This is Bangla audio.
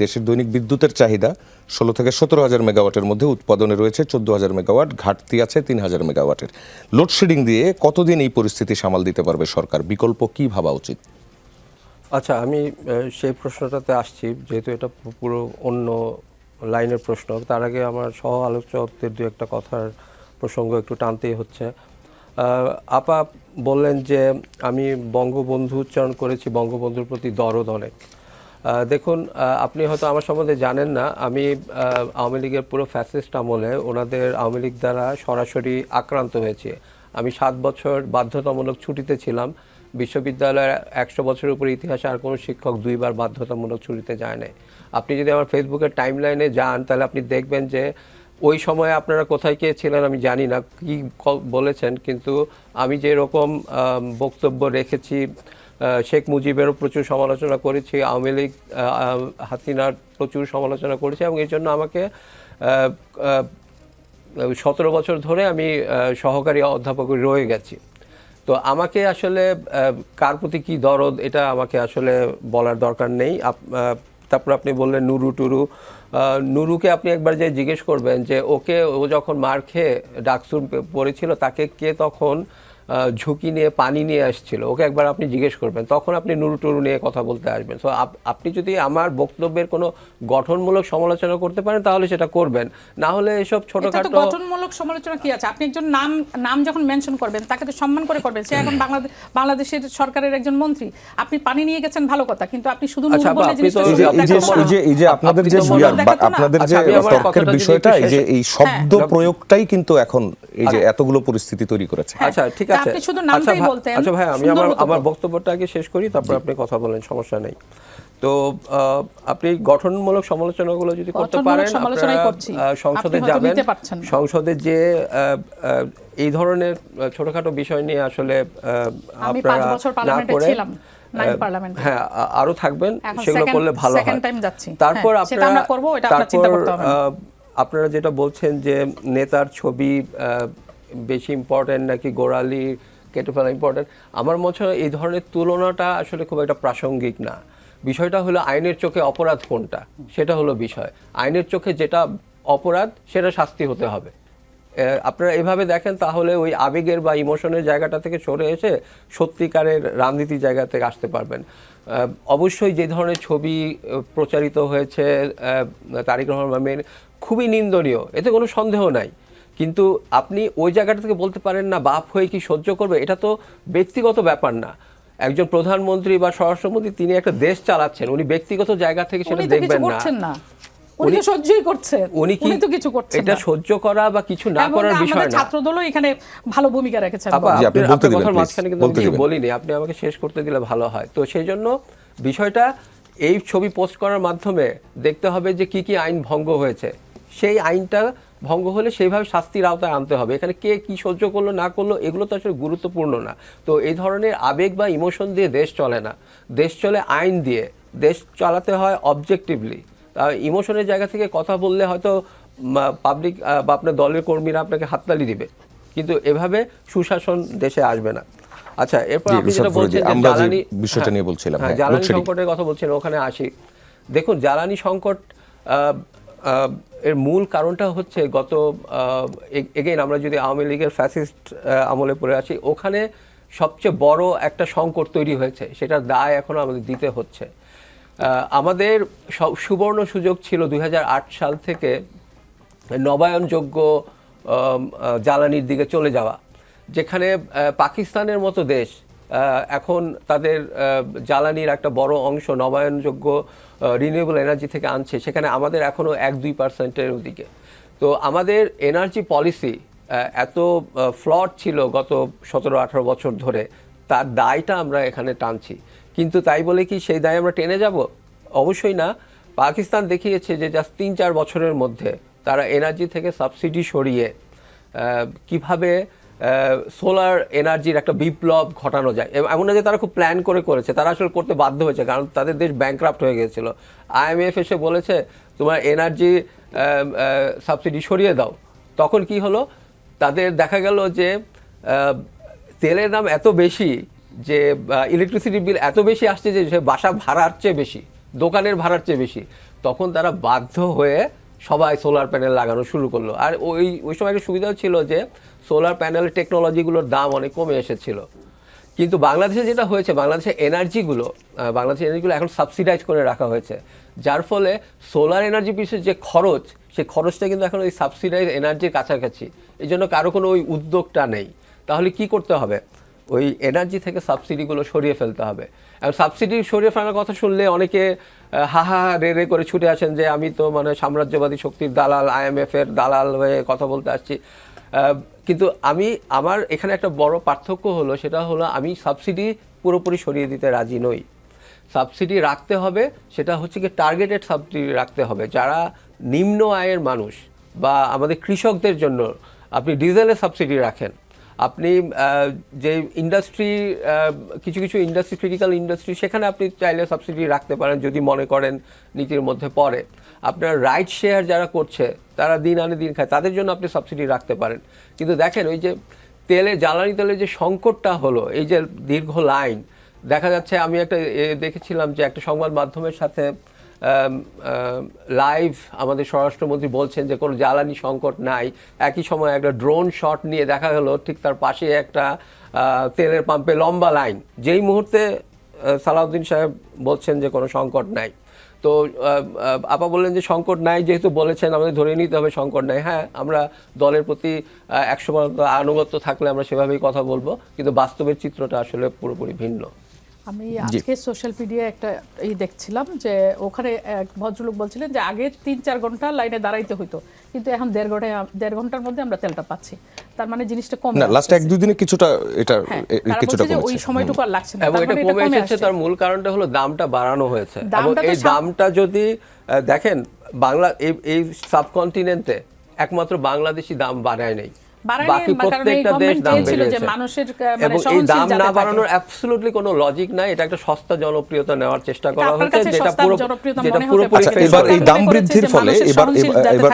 দেশের দৈনিক বিদ্যুতের চাহিদা ১৬ থেকে ১৭,০০০ মেগাওয়াটের মধ্যে, উৎপাদনে রয়েছে ১৪,০০০ মেগাওয়াট, ঘাটতি আছে ৩,০০০ মেগাওয়াটের। লোডশেডিং দিয়ে কতদিন এই পরিস্থিতি সামাল দিতে পারবে সরকার? বিকল্প কি ভাবা উচিত? আচ্ছা, আমি সেই প্রশ্নটাতে আসছি, যেহেতু এটা পুরো অন্য লাইনের প্রশ্ন। তার আগে আমার সহ আলোচকদের দু একটা কথার প্রসঙ্গ একটু টানতেই হচ্ছে। আপা বললেন যে আমি বঙ্গবন্ধু উচ্চারণ করেছি, বঙ্গবন্ধুর প্রতি দরদ অনেক। দেখুন, আপনি হয়তো আমার সম্বন্ধে জানেন না, আমি আওয়ামী লীগের পুরো ফ্যাসিস্ট আমলে ওনাদের আওয়ামী লীগ দ্বারা সরাসরি আক্রান্ত হয়েছে। আমি 7 বছর বাধ্যতামূলক ছুটিতে ছিলাম। বিশ্ববিদ্যালয়ের 100 বছরের উপরে ইতিহাসে আর কোনো শিক্ষক 2 বার বাধ্যতামূলক ছুটিতে যায় নাই। আপনি যদি আমার ফেসবুকের টাইমলাইনে যান, তাহলে আপনি দেখবেন যে ওই সময়ে আপনারা কোথায় কে ছিলেন আমি জানি না, কি বলেছেন, কিন্তু আমি যেরকম বক্তব্য রেখেছি, শেখ মুজিবেরও প্রচুর সমালোচনা করেছি, আওয়ামী লীগ হাসিনার প্রচুর সমালোচনা করেছি, এবং এই জন্য আমাকে 17 বছর ধরে আমি সহকারী অধ্যাপক রয়ে গেছি। তো আমাকে আসলে কার প্রতি কী দরদ, এটা আমাকে আসলে বলার দরকার নেই। তারপর আপনি বললেন নুরু টুরু। নুরুকে আপনি একবার যে জিজ্ঞেস করবেন যে ও যখন মার খেয়ে ডাকসুর পড়েছিল, তাকে কে তখন ঝুঁকি নিয়ে পানি নিয়ে আসছিল, ওকে একবার আপনি জিজ্ঞেস করবেন, তখন আপনি নুরু টুরু নিয়ে কথা বলতে আসবেন। সো আপনি যদি আমার বক্তব্যের কোনো গঠনমূলক সমালোচনা করতে পারেন তাহলে সেটা করবেন, না হলে এসব ছোটখাটো গঠনমূলক সমালোচনা কি আছে? আপনি একজন নাম যখন মেনশন করবেন, তাকে তো সম্মান করে করবেন। সে এখন বাংলাদেশের সরকারের একজন মন্ত্রী। আপনি পানি নিয়ে গেছেন ভালো কথা, কিন্তু আপনি শুধু এই যে আপনাদের যে তর্কের বিষয়টা, এই যে এই শব্দ প্রয়োগটাই কিন্তু এখন এই যে এতগুলো পরিস্থিতি তৈরি করেছে। আচ্ছা, ঠিক আছে, আপনি শুধু নামটাই বলতেন। আচ্ছা ভাই, আমি আমার বক্তব্যটা আগে শেষ করি, তারপর আপনি কথা বলেন, সমস্যা নেই। তো আপনি গঠনমূলক সমালোচনাগুলো যদি করতে পারেন, সংসদে যাবেন, সংসদে যে এই ধরনের ছোটখাটো বিষয় নিয়ে আসলে আপনারা না করে, হ্যাঁ, আরো থাকবেন, সেগুলো করলে ভালো হয়। তারপর আপনারা যেটা বলছেন যে নেতার ছবি বেশি ইম্পর্টেন্ট নাকি গোড়ালি কেটে ফেলা ইম্পর্টেন্ট, আমার মনে হয় এই ধরনের তুলনাটা আসলে খুব একটা প্রাসঙ্গিক না। বিষয়টা হলো আইনের চোখে অপরাধ কোনটা, সেটা হলো বিষয়। আইনের চোখে যেটা অপরাধ সেটা শাস্তি হতে হবে। আপনারা এভাবে দেখেন, তাহলে ওই আবেগের বা ইমোশনের জায়গাটা থেকে সরে এসে সত্যিকারের রাজনীতির জায়গা থেকে আসতে পারবেন। অবশ্যই যে ধরনের ছবি প্রচারিত হয়েছে তারেক রহমানের, খুবই নিন্দনীয়, এতে কোনো সন্দেহ নাই। কিন্তু আপনি ওই জায়গাটা থেকে বলতে পারেন না বাপ হয়ে কি সহ্য করবে, এটা তো ব্যক্তিগত ব্যাপার না। একজন প্রধানমন্ত্রী বা স্বরাষ্ট্রমন্ত্রী, তিনি একটা দেশ চালাচ্ছেন, উনি ব্যক্তিগত জায়গা থেকে সেটা দেখবেন না। উনি সহ্যই করছেন, উনি তো কিছু করছেন না। এটা সহ্য করা বা কিছু না করার বিষয় না। ছাত্রদলও এখানে ভালো ভূমিকা রেখেছেন। আপনার কথার মাঝখানে কিন্তু আমি বলিনি, আপনি আমাকে শেষ করতে দিলে ভালো হয়। তো সেই জন্য বিষয়টা এই ছবি পোস্ট করার মাধ্যমে দেখতে হবে যে কি কি আইন ভঙ্গ হয়েছে, সেই আইনটা ভঙ্গ হলে সেইভাবে শাস্তির আওতায় আনতে হবে। এখানে কে কি সহ্য করলো না করলো এগুলো তো আসলে গুরুত্বপূর্ণ না। তো এই ধরনের আবেগ বা ইমোশন দিয়ে দেশ চলে না, দেশ চলে আইন দিয়ে। দেশ চালাতে হয় অবজেক্টিভলি। ইমোশনের জায়গা থেকে কথা বললে হয়তো পাবলিক বা আপনার দলের কর্মীরা আপনাকে হাততালি দিবে, কিন্তু এভাবে সুশাসন দেশে আসবে না। আচ্ছা, এরপর আপনি যেটা বলছেন জ্বালানি বিষয়টা নিয়ে বলছিলাম, জ্বালানি সংকটের কথা বলছেন, ওখানে আসি। দেখুন, জ্বালানি সংকট এর মূল কারণটা হচ্ছে গত এগেইন আমরা যদি আওয়ামী লীগের ফ্যাসিস্ট আমলে পড়ে আসি, ওখানে সবচেয়ে বড় একটা সংকট তৈরি হয়েছে, সেটার দায় এখনো আমাদের দিতে হচ্ছে। আমাদের সুবর্ণ সুযোগ ছিল 2008 সাল থেকে নবায়নযোগ্য জ্বালানির দিকে চলে যাওয়া, যেখানে পাকিস্তানের মতো দেশ এখন তাদের জ্বালানির একটা বড় অংশ নবায়নযোগ্য রিনিউয়েবল এনার্জি থেকে আনছে, সেখানে আমাদের এখনও 1-2% ওদিকে। তো আমাদের এনার্জি পলিসি এত ফ্লড ছিল গত 17-18 বছর ধরে, তার দায়টা আমরা এখানে টানছি। কিন্তু তাই বলে কি সেই দায় আমরা টেনে যাব? অবশ্যই না। পাকিস্তান দেখিয়েছে যে জাস্ট 3-4 বছরের মধ্যে তারা এনার্জি থেকে সাবসিডি সরিয়ে কিভাবে সোলার এনার্জির একটা বিপ্লব ঘটানো যায়। এমন না যে তারা খুব প্ল্যান করে করেছে, তারা আসলে করতে বাধ্য হয়েছে, কারণ তাদের দেশ ব্যাংক্রাফ্ট হয়ে গিয়েছিল। IMF এসে বলেছে তোমার এনার্জি সাবসিডি সরিয়ে দাও। তখন কি হলো, তাদের দেখা গেল যে তেলের দাম এত বেশি, যে ইলেকট্রিসিটি বিল এত বেশি আসছে যে বাসা ভাড়ার চেয়ে বেশি, দোকানের ভাড়ার চেয়ে বেশি। তখন তারা বাধ্য হয়ে সবাই সোলার প্যানেল লাগানো শুরু করলো। আর ওই সময় একটা সুবিধা ছিল যে সোলার প্যানেলের টেকনোলজিগুলোর দাম অনেক কমে এসেছিল। কিন্তু বাংলাদেশে যেটা হয়েছে, বাংলাদেশের এনার্জিগুলো এখন সাবসিডাইজ করে রাখা হয়েছে, যার ফলে সোলার এনার্জি পিছনে যে খরচ, সেই খরচটা কিন্তু এখন ওই সাবসিডাইজ এনার্জির কাছাকাছি। এই জন্য কারো কোনো ওই উদ্যোগটা নেই। তাহলে কি করতে হবে? ওই এনার্জি থেকে সাবসিডিগুলো সরিয়ে ফেলতে হবে। এবং সাবসিডি সরিয়ে ফেলার কথা শুনলে অনেকে হা হা রে রে করে ছুটে আসেন যে আমি তো মানে সাম্রাজ্যবাদী শক্তির দালাল, IMF এর দালাল হয়ে কথা বলতে আসছি। কিন্তু আমার এখানে একটা বড় পার্থক্য হলো, সেটা হলো আমি সাবসিডি পুরোপুরি সরিয়ে দিতে রাজি নই। সাবসিডি রাখতে হবে, সেটা হচ্ছে কি টার্গেটেড সাবসিডি রাখতে হবে। যারা নিম্ন আয়ের মানুষ বা আমাদের কৃষকদের জন্য আপনি ডিজেলের সাবসিডি রাখেন, আপনি যে ইন্ডাস্ট্রি কিছু কিছু ইন্ডাস্ট্রি, ক্রিটিক্যাল ইন্ডাস্ট্রি, সেখানে আপনি চাইলে সাবসিডি রাখতে পারেন যদি মনে করেন নীতির মধ্যে পড়ে। আপনার রাইড শেয়ার যারা করছে, তারা দিন আনে দিন খায়, তাদের জন্য আপনি সাবসিডি রাখতে পারেন। কিন্তু দেখেন ওই যে জ্বালানি তেলের যে সংকটটা হলো, এই যে দীর্ঘ লাইন দেখা যাচ্ছে, আমি একটা দেখেছিলাম যে একটা সংবাদ মাধ্যমের সাথে লাইভ আমাদের স্বরাষ্ট্রমন্ত্রী বলছেন যে কোনো জ্বালানি সংকট নাই। একই সময় একটা ড্রোন শট নিয়ে দেখা গেল ঠিক তার পাশে একটা তেলের পাম্পে লম্বা লাইন, যেই মুহূর্তে সালাউদ্দিন সাহেব বলছেন যে কোনো সংকট নাই। তো আপা বললেন যে সংকট নাই, যেহেতু বলেছেন আমাদের ধরে নিতে হবে সংকট নাই। হ্যাঁ, আমরা দলের প্রতি 100% আনুগত্য থাকলে আমরা সেভাবেই কথা বলবো, কিন্তু বাস্তবের চিত্রটা আসলে পুরোপুরি ভিন্ন। আমি আজকে সোশ্যাল মিডিয়ায় একটা দেখছিলাম যে ওখানে এক ভদ্রলোক বলছিলেন যে আগে 3-4 ঘন্টা লাইনে দাঁড়াইতে হতো, কিন্তু এখন 1.5 ঘন্টার মধ্যে আমরা তেলটা পাচ্ছি। তার মানে জিনিসটা কম না, লাস্ট 1-2 দিনে কিছুটা এটা কিছুটা কমেছে, ওই সময়টুকু আর লাগছে না। এবং এটা কমে এসেছে, তার মূল কারণটা হলো দামটা বাড়ানো হয়েছে। এবং এই দামটা যদি দেখেন, এই সাবকন্টিনেন্টে একমাত্র বাংলাদেশি দাম বাড়ায় নাই, বাকি প্রত্যেকটা দেশ দাম বেড়েছে। এবং এই দাম না বাড়ানোর অ্যাবসলিউটলি কোনো লজিক নাই। এটা একটা সস্তা জনপ্রিয়তা নেওয়ার চেষ্টা করা হয়েছে, যেটা পুরোপুরি এবার এই দাম বৃদ্ধির ফলে এবার